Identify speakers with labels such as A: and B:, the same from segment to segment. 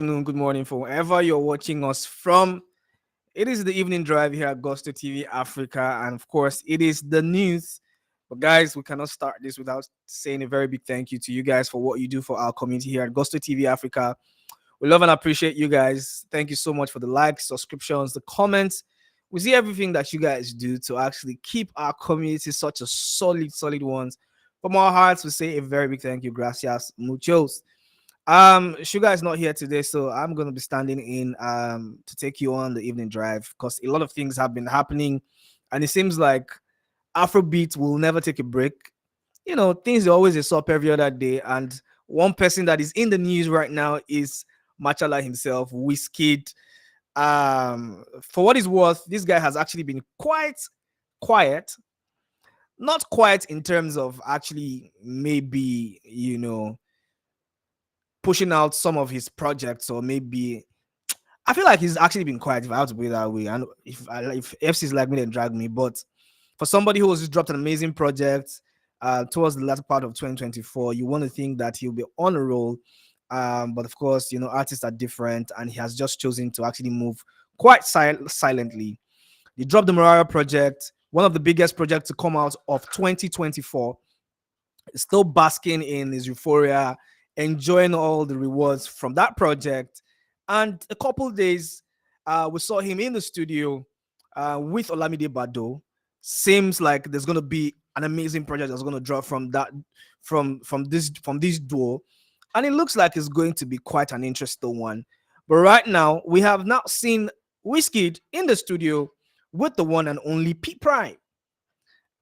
A: afternoon, good morning for wherever you're watching us from. It is the evening drive here at Gusto TV Africa, and of course, it is the news. But guys, we cannot start this without saying a very big thank you to you guys for what you do for our community here at Gusto TV Africa. We love and appreciate you guys. Thank you so much for the likes, subscriptions, the comments. We see everything that you guys do to actually keep our community such a solid ones. From our hearts, we say a very big thank you. Gracias, muchos. Sugar is not here today, so I'm gonna be standing in to take you on the evening drive because a lot of things have been happening, and it seems like Afrobeat will never take a break. Things are always a up every other day, and one person that is in the news right now is Machala himself, Wizkid. For what is worth, this guy has actually been quite quiet, not quiet in terms of actually maybe pushing out some of his projects, or maybe I feel like he's actually been quiet. If I have to put it that way, and if FC's like me, then drag me. But for somebody who has just dropped an amazing project towards the latter part of 2024, you want to think that he'll be on a roll. But of course, artists are different, and he has just chosen to actually move quite silently. He dropped the Mariah project, one of the biggest projects to come out of 2024. Still basking in his euphoria, enjoying all the rewards from that project. And a couple days, we saw him in the studio with Olamide Bado. Seems like there's gonna be an amazing project that's gonna drop from that from this duo, and it looks like it's going to be quite an interesting one. But right now, we have now seen Wizkid in the studio with the one and only P Prime.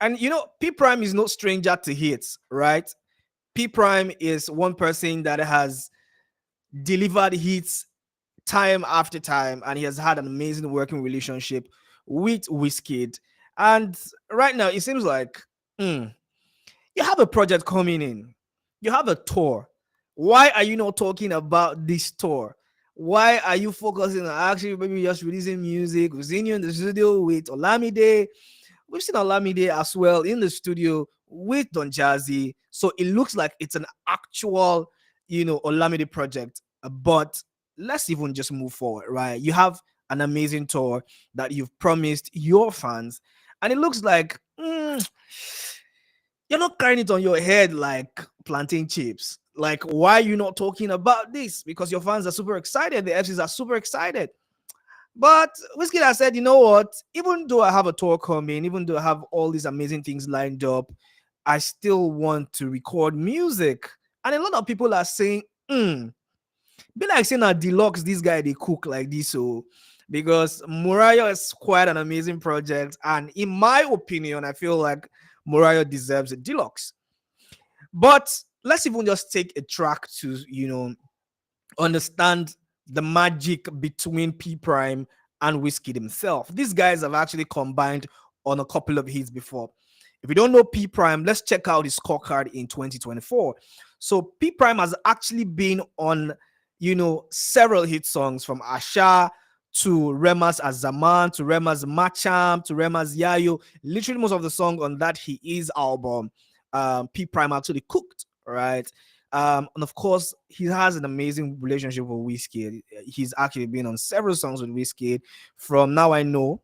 A: And P Prime is no stranger to hits, right? P Prime is one person that has delivered hits time after time, and he has had an amazing working relationship with Wizkid. And right now, it seems like you have a project coming in, you have a tour. Why are you not talking about this tour? Why are you focusing on actually maybe just releasing music? We've seen you in the studio with Olamide. We've seen Olamide as well in the studio with Don Jazzy. So it looks like it's an actual, Olamide project. But let's even just move forward, right? You have an amazing tour that you've promised your fans, and it looks like you're not carrying it on your head like plantain chips. Like, why are you not talking about this? Because your fans are super excited, the FCs are super excited. But Wizkid has said, you know what? Even though I have a tour coming, even though I have all these amazing things lined up, I still want to record music. And a lot of people are saying, be like saying that Deluxe, this guy, they cook like this. So, because Mariah is quite an amazing project. And in my opinion, I feel like Mariah deserves a Deluxe. But let's even just take a track to, understand the magic between P Prime and Wizkid himself. These guys have actually combined on a couple of hits before. If you don't know P Prime, let's check out his scorecard in 2024. So P Prime has actually been on, several hit songs from Asha to Rema's Azaman to Rema's Macham to Rema's Yayo. Literally most of the song on that He Is album, P Prime actually cooked, right? And of course, he has an amazing relationship with Wizkid. He's actually been on several songs with Wizkid from Now I Know.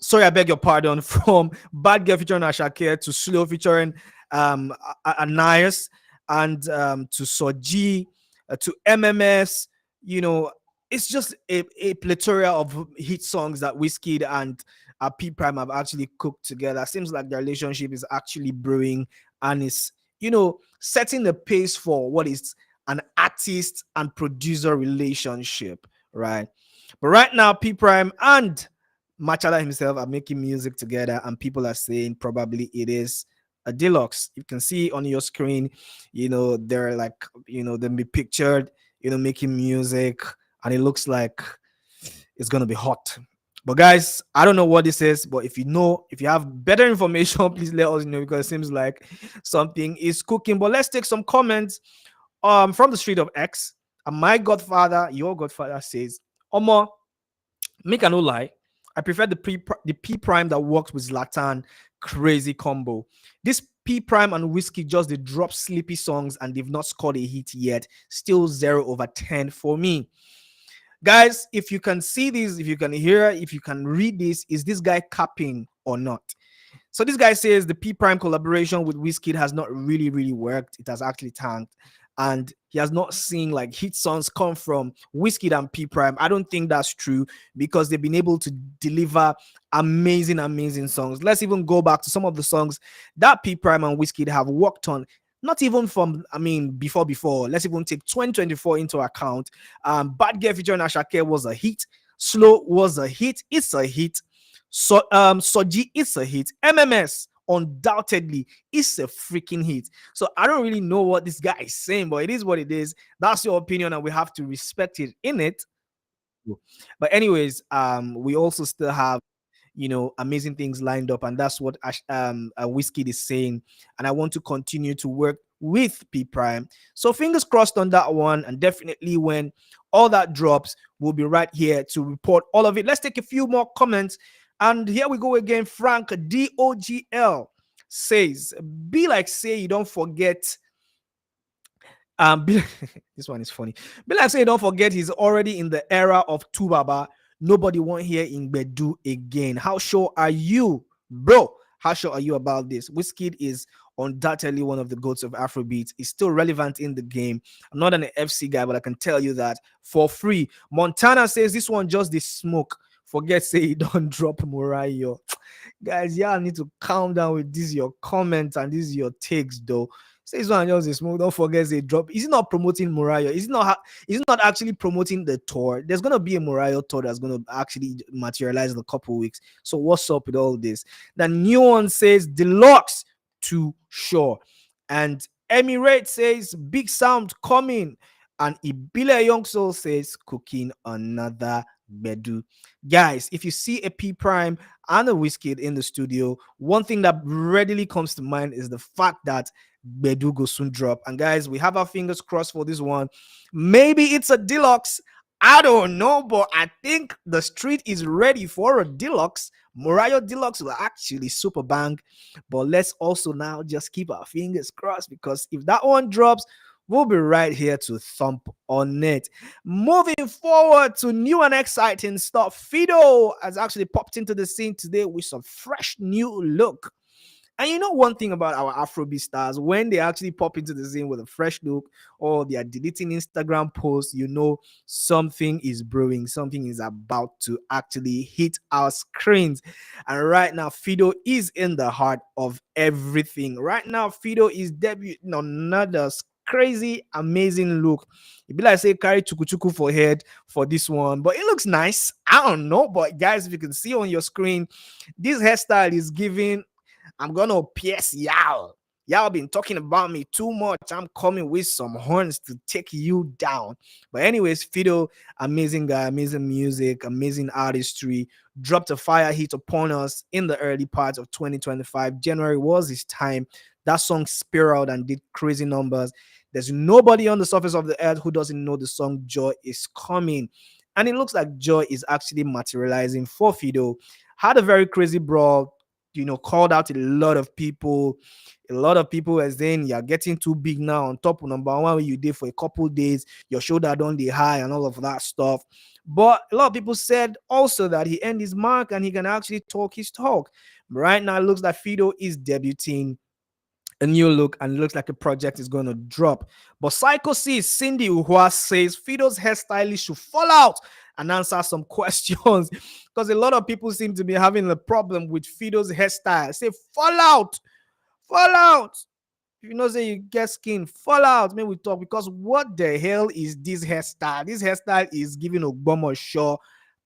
A: Sorry, I beg your pardon. From Bad Girl featuring Asake to Slow featuring Anais, and to Soji, to MMS. It's just a plethora of hit songs that Wizkid and P Prime have actually cooked together. Seems like their relationship is actually brewing, and is setting the pace for what is an artist and producer relationship, right? But right now, P Prime and Machala himself are making music together, and people are saying probably it is a Deluxe. You can see on your screen, they're like, them be pictured, making music, and it looks like it's gonna be hot. But guys, I don't know what this is, but if you have better information, please let us know, because it seems like something is cooking. But let's take some comments from the street of X. And my godfather, your godfather, says, Omo, make a no lie, I prefer the P Prime that works with Zlatan. Crazy combo. This P Prime and Wizkid just they drop sleepy songs and they've not scored a hit yet. Still 0/10 for me. Guys, if you can see this, if you can hear, if you can read this, is this guy capping or not? So this guy says the P Prime collaboration with Wizkid has not really worked. It has actually tanked. And he has not seen like hit songs come from Wizkid and P Prime. I don't think that's true because they've been able to deliver amazing songs. Let's even go back to some of the songs that P Prime and Wizkid have worked on. Not even from, I mean, before. Let's even take 2024 into account. Bad Girl featuring Asake was a hit. Slow was a hit. It's a hit. So Soji, it's a hit. MMS undoubtedly is a freaking hit. So I don't really know what this guy is saying, but it is what it is. That's your opinion, and we have to respect it in it. But anyways, we also still have amazing things lined up, and that's what Wizkid is saying. And I want to continue to work with P Prime. So fingers crossed on that one, and definitely when all that drops, we'll be right here to report all of it. Let's take a few more comments. And here we go again. Frank DOGL says, be like say you don't forget. This one is funny. Be like say you don't forget he's already in the era of Tubaba. Nobody won't hear in Bedu again. How sure are you, bro? How sure are you about this? Wizkid is undoubtedly one of the goats of Afrobeat. He's still relevant in the game. I'm not an FC guy, but I can tell you that for free. Montana says this one just the smoke. Forget say you don't drop Murayo. Guys, y'all need to calm down with this your comments and this your takes though. Say this one just a smoke. Don't forget they drop. Is he not promoting Murayo? Is he not actually promoting the tour? There's gonna be a Murayo tour that's gonna actually materialize in a couple weeks. So what's up with all this? The new one says deluxe to sure. And Emirate says big sound coming. And Ibile Young Soul says cooking another Bedu. Guys, if you see a P Prime and a Wizkid in the studio, one thing that readily comes to mind is the fact that Bedu go soon drop. And guys, we have our fingers crossed for this one. Maybe it's a deluxe. I don't know, but I think the street is ready for a deluxe. Murayo Deluxe will actually super bang. But let's also now just keep our fingers crossed, because if that one drops, we'll be right here to thump on it. Moving forward to new and exciting stuff. Fido has actually popped into the scene today with some fresh new look. And you know one thing about our Afrobeat stars, when they actually pop into the scene with a fresh look or they are deleting Instagram posts, you know something is brewing, something is about to actually hit our screens. And right now, Fido is in the heart of everything. Right now, Fido is debuting on another crazy, amazing look. It be like say carry chuku for head for this one, but it looks nice. I don't know, but guys, if you can see on your screen, this hairstyle is giving I'm gonna pierce y'all. Y'all been talking about me too much. I'm coming with some horns to take you down. But anyways, Fido, amazing guy, amazing music, amazing artistry. Dropped a fire hit upon us in the early parts of 2025. January was his time. That song spiraled and did crazy numbers. There's nobody on the surface of the earth who doesn't know the song Joy is Coming. And it looks like Joy is actually materializing for Fido. Had a very crazy brawl, called out a lot of people. A lot of people as then you're getting too big now. On top of number one, you did for a couple days, your shoulder don't the high and all of that stuff. But a lot of people said also that he earned his mark and he can actually talk his talk. Right now, it looks like Fido is debuting a new look and it looks like a project is going to drop. But Psycho sees Cindy Uhua says Fido's hairstylist should fall out and answer some questions, because a lot of people seem to be having a problem with Fido's hairstyle. Say fall out. If you know say you get skin, fall out. Maybe we talk, because what the hell is this hairstyle? This hairstyle is giving Ogbomo Shaw,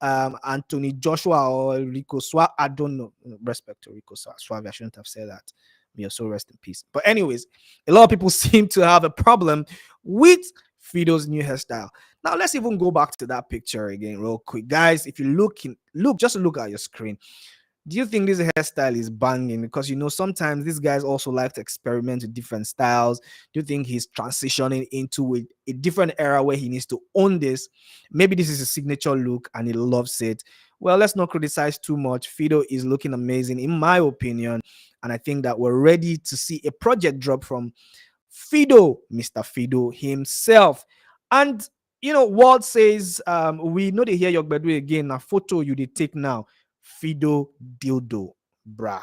A: Anthony Joshua or Rico Suave. I don't know. Respect to Rico Suave. I shouldn't have said that. May your soul rest in peace. But anyways, a lot of people seem to have a problem with Fido's new hairstyle. Now let's even go back to that picture again real quick. Guys, if you look, just look at your screen. Do you think this hairstyle is banging? Because sometimes these guys also like to experiment with different styles. Do you think he's transitioning into a different era where he needs to own this? Maybe this is a signature look and he loves it. Well, let's not criticize too much. Fido is looking amazing, in my opinion. And I think that we're ready to see a project drop from Fido, Mr. Fido himself. And Walt says, we know they hear your bedroom again. A photo you they take now. Fido dildo, brah.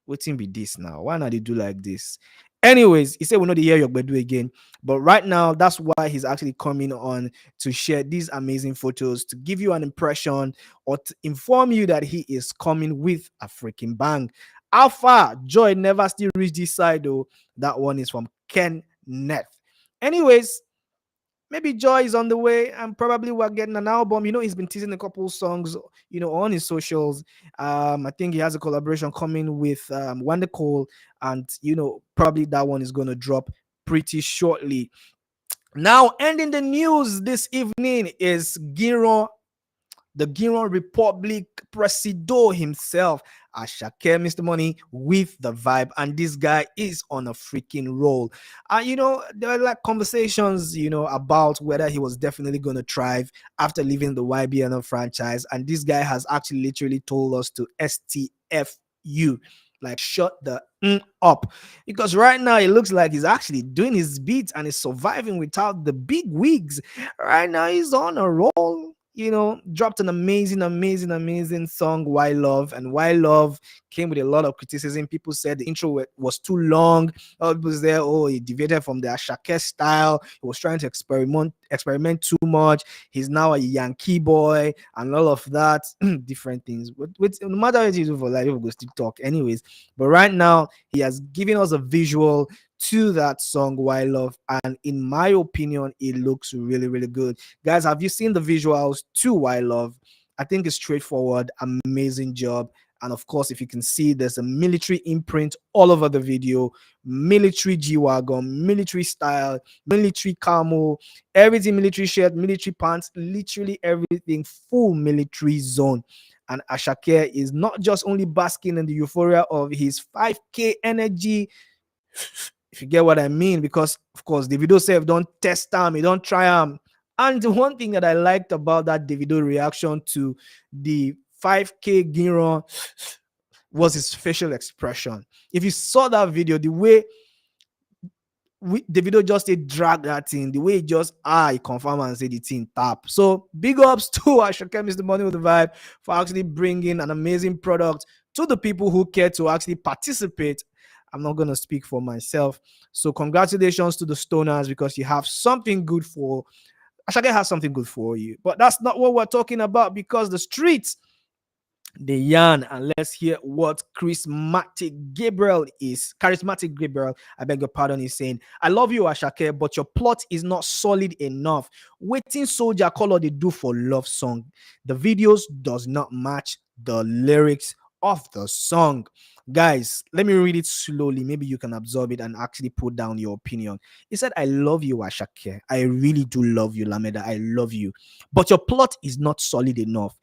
A: Waiting be this now. Why not they do like this? Anyways, he said we know the hear your bedu again, but right now that's why he's actually coming on to share these amazing photos to give you an impression or to inform you that he is coming with a freaking bang. Alpha Joy never still reached this side though. That one is from Ken Neth. Anyways, maybe Joy is on the way, and probably we're getting an album. He's been teasing a couple songs, on his socials. I think he has a collaboration coming with Wanda Cole, and probably that one is gonna drop pretty shortly. Now, ending the news this evening is Giron, the Giron Republic Presido himself, Asake, Mr. Money, with the vibe. And this guy is on a freaking roll. There are like conversations, about whether he was definitely going to thrive after leaving the YBNL franchise. And this guy has actually literally told us to STFU. Like, shut the up. Because right now it looks like he's actually doing his beats and is surviving without the big wigs. Right now he's on a roll. Dropped an amazing song, Why Love. And Why Love came with a lot of criticism. People said the intro was too long. Other people said, oh, he deviated from the Asake style. He was trying to experiment too much. He's now a Yankee boy and all of that. Different things. But no matter what you do for life, people go still talk anyways. But right now, he has given us a visual to that song, Why Love. And in my opinion, it looks really, really good. Guys, have you seen the visuals to Why Love? I think it's straightforward, amazing job. And of course, if you can see, there's a military imprint all over the video, military G-Wagon, military style, military camo, everything military shirt, military pants, literally everything, full military zone. And Asake is not just only basking in the euphoria of his 5K energy, if you get what I mean, because of course Davido said don't test him, he don't try him. And the one thing that I liked about that Davido reaction to the 5K Giron was his facial expression. If you saw that video, the way Davido just drag that thing, the way he just he confirm and say the thing tap. So big ups to Asake, Mr. Money with the vibe, for actually bringing an amazing product to the people who care to actually participate. I'm not gonna speak for myself. So congratulations to the Stoners, because you have something good for Asake has something good for you. But that's not what we're talking about, because the streets, the yarn. And let's hear what charismatic Gabriel, I beg your pardon, is saying. I love you, Asake, but your plot is not solid enough. Waiting soldier color they do for love song. The videos does not match the lyrics of the song. Guys, let me read it slowly. Maybe you can absorb it and actually put down your opinion. He said, I love you, Asake. I really do love you, Lameda. I love you. But your plot is not solid enough.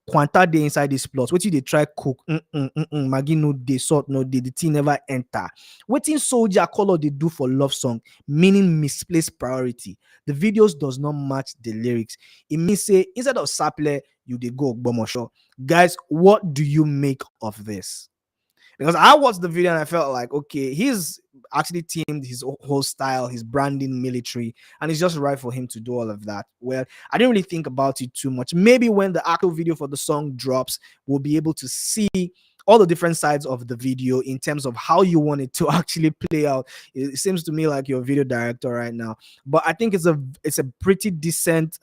A: Quanta dey inside this plot. Wetin dey try cook? Maggi no dey, salt no dey. The thing never enter. Wetin soldier color dey do for love song? Meaning misplaced priority. The videos does not match the lyrics. It means say instead of Saple, you dey go Ogbomosho. Guys, what do you make of this? Because I watched the video and I felt like, okay, he's actually teamed his whole style, his branding, military, and it's just right for him to do all of that. Well, I didn't really think about it too much. Maybe when the actual video for the song drops, we'll be able to see all the different sides of the video in terms of how you want it to actually play out. It seems to me like you're a video director right now, but I think it's a pretty decent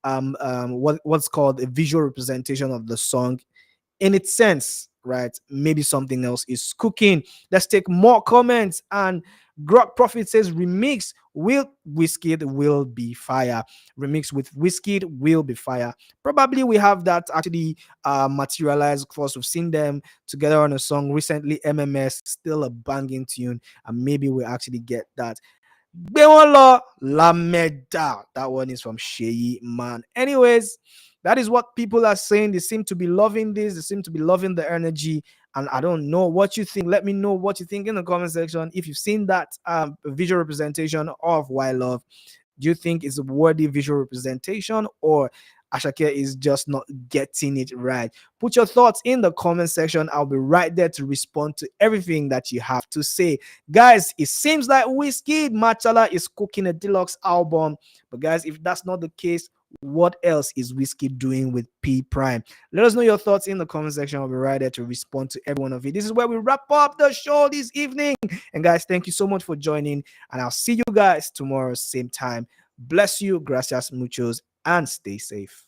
A: what's called a visual representation of the song in its sense, right? Maybe something else is cooking. Let's take more comments. And Grok Profit says remix with Wizkid will be fire. Remix with Wizkid will be fire. Probably we have that actually materialized. Of course, we've seen them together on a song recently. MMS, still a banging tune, and maybe we actually get that. Bewolo Lameda. That one is from Sheyi Man. Anyways, that is what people are saying. They seem to be loving this. They seem to be loving the energy. And I don't know what you think. Let me know what you think in the comment section. If you've seen that visual representation of Why Love, do you think it's a worthy visual representation, or Asake is just not getting it right? Put your thoughts in the comment section. I'll be right there to respond to everything that you have to say. Guys, it seems like Wizkid Machala is cooking a deluxe album. But guys, if that's not the case, what else is Wizkid doing with P Prime? Let us know your thoughts in the comment section. I'll be right there to respond to every one of it. This is where we wrap up the show this evening. And guys, thank you so much for joining. And I'll see you guys tomorrow, same time. Bless you, gracias muchos, and stay safe.